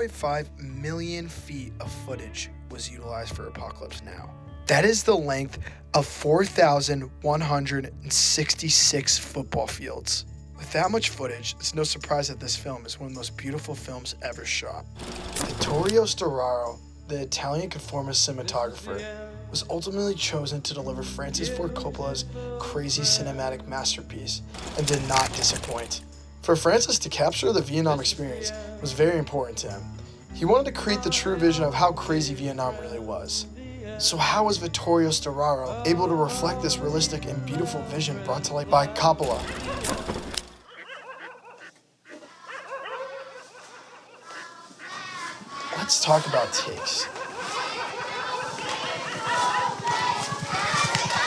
1.5 million feet of footage was utilized for Apocalypse Now. That is the length of 4,166 football fields. With that much footage, it's no surprise that this film is one of the most beautiful films ever shot. Vittorio Storaro, the Italian conformist cinematographer, was ultimately chosen to deliver Francis Ford Coppola's crazy cinematic masterpiece and did not disappoint. For Francis to capture the Vietnam experience was very important to him. He wanted to create the true vision of how crazy Vietnam really was. So how was Vittorio Storaro able to reflect this realistic and beautiful vision brought to life by Coppola? Let's talk about takes.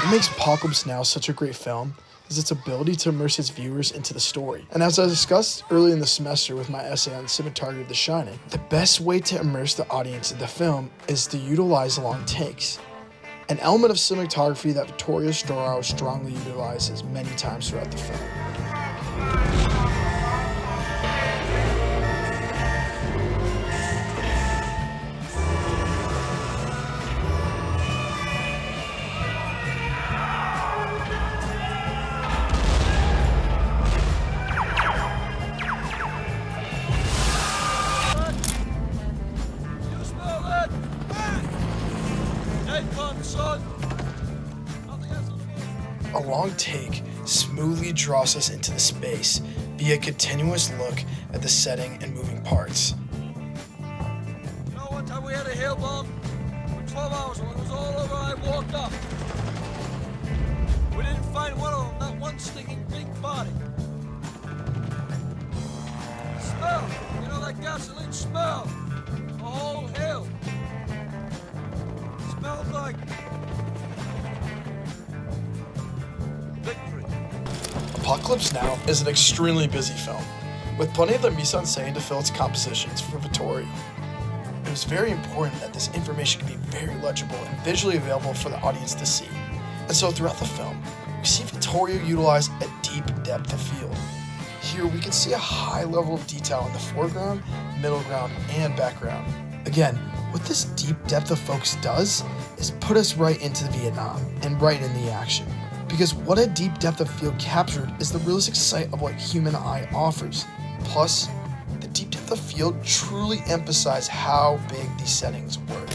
What makes Apocalypse Now such a great film is its ability to immerse its viewers into the story. And as I discussed early in the semester with my essay on cinematography of The Shining, the best way to immerse the audience in the film is to utilize long takes, an element of cinematography that Vittorio Storaro strongly utilizes many times throughout the film. A long take smoothly draws us into the space via a continuous look at the setting and moving parts. You know, one time we had a hail bomb for 12 hours when it was all over, I walked up. We didn't find one of them, not one stinking big body. Smell, you know that gasoline smell, a whole hill. Smelled like victory. Apocalypse Now is an extremely busy film, with plenty of the mise-en-scène to fill its compositions for Vittorio. It was very important that this information could be very legible and visually available for the audience to see. And so throughout the film, we see Vittorio utilize a deep depth of field. Here we can see a high level of detail in the foreground, middle ground, and background. Again, what this deep depth of focus does is put us right into Vietnam and right in the action. Because what a deep depth of field captured is the realistic sight of what human eye offers. Plus, the deep depth of field truly emphasize how big these settings were.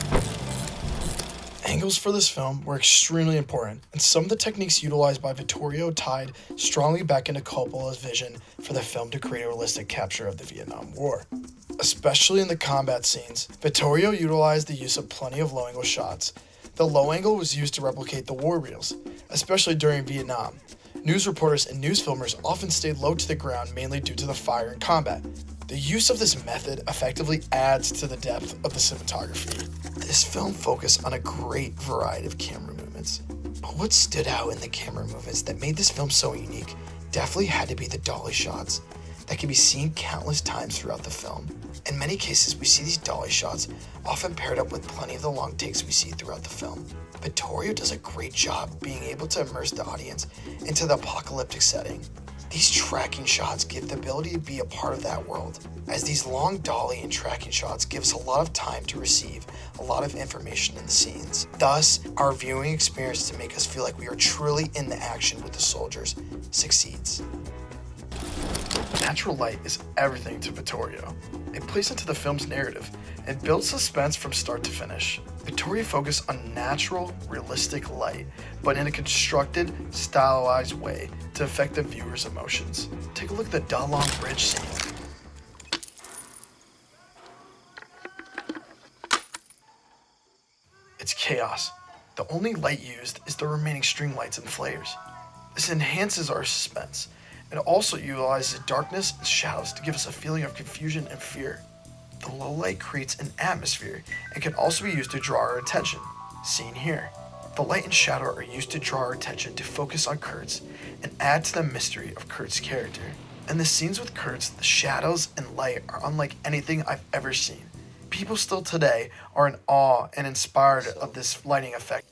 Angles for this film were extremely important, and some of the techniques utilized by Vittorio tied strongly back into Coppola's vision for the film to create a realistic capture of the Vietnam War. Especially in the combat scenes, Vittorio utilized the use of plenty of low-angle shots. The low angle was used to replicate the war reels, especially during Vietnam. News reporters and news filmers often stayed low to the ground mainly due to the fire and combat. The use of this method effectively adds to the depth of the cinematography. This film focused on a great variety of camera movements. But what stood out in the camera movements that made this film so unique definitely had to be the dolly shots that can be seen countless times throughout the film. In many cases, we see these dolly shots often paired up with plenty of the long takes we see throughout the film. Vittorio does a great job being able to immerse the audience into the apocalyptic setting. These tracking shots give the ability to be a part of that world, as these long dolly and tracking shots give us a lot of time to receive a lot of information in the scenes. Thus, our viewing experience to make us feel like we are truly in the action with the soldiers succeeds. Natural light is everything to Vittorio. It plays into the film's narrative and builds suspense from start to finish. Vittorio focused on natural, realistic light, but in a constructed, stylized way to affect the viewer's emotions. Take a look at the Da Long Bridge scene. It's chaos. The only light used is the remaining string lights and flares. This enhances our suspense. It also utilizes darkness and shadows to give us a feeling of confusion and fear. The low light creates an atmosphere and can also be used to draw our attention, seen here. The light and shadow are used to draw our attention to focus on Kurtz and add to the mystery of Kurtz's character. In the scenes with Kurtz, the shadows and light are unlike anything I've ever seen. People still today are in awe and inspired of this lighting effect.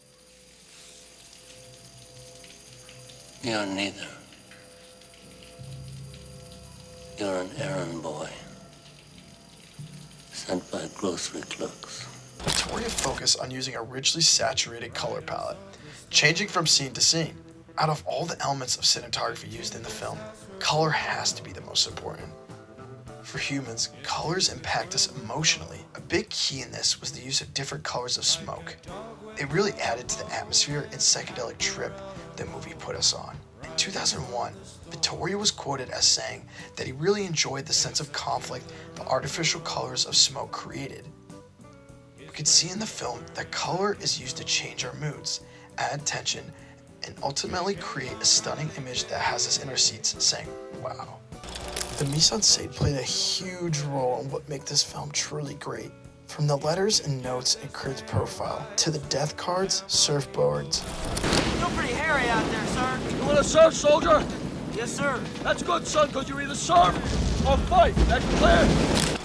You're neither. You're an errand boy. sent by grocery clerks. Vittoria focused on using a richly saturated color palette, changing from scene to scene. Out of all the elements of cinematography used in the film, color has to be the most important. For humans, colors impact us emotionally. A big key in this was the use of different colors of smoke. It really added to the atmosphere and psychedelic trip the movie put us on. In 2001, Vittoria was quoted as saying that he really enjoyed the sense of conflict the artificial colors of smoke created. We could see in the film that color is used to change our moods, add tension, and ultimately create a stunning image that has us in our seats saying, wow. The mise-en-scène played a huge role in what made this film truly great. From the letters and notes in Kurt's profile, to the death cards, surfboards. Still pretty hairy out there, sir. You want to surf, soldier? Yes, sir. That's good, son, because you either surf or fight. That's clear.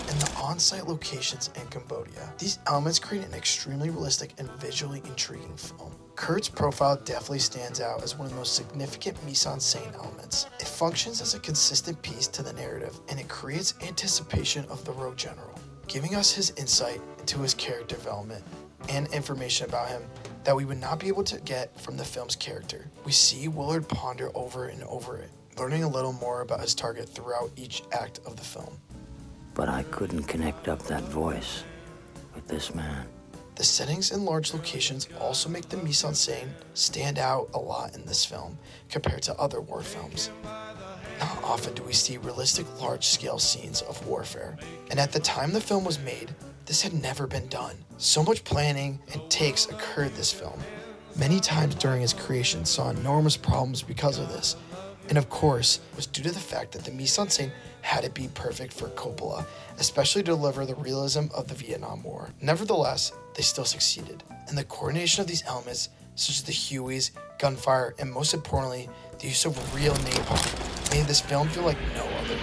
And the on-site locations in Cambodia. These elements create an extremely realistic and visually intriguing film. Kurt's profile definitely stands out as one of the most significant mise-en-scène elements. It functions as a consistent piece to the narrative, and it creates anticipation of the road general, giving us his insight into his character development and information about him that we would not be able to get from the film's character. We see Willard ponder over and over it, learning a little more about his target throughout each act of the film. But I couldn't connect up that voice with this man. The settings and large locations also make the mise-en-scène stand out a lot in this film compared to other war films. Not often do we see realistic large-scale scenes of warfare, and at the time the film was made, this had never been done. So much planning and takes occurred this film. Many times during its creation saw enormous problems because of this, and of course, it was due to the fact that the mise-en-scène had to be perfect for Coppola, especially to deliver the realism of the Vietnam War. Nevertheless, they still succeeded, and the coordination of these elements, such as the Hueys, gunfire, and most importantly, the use of real napalm, made this film feel like no other.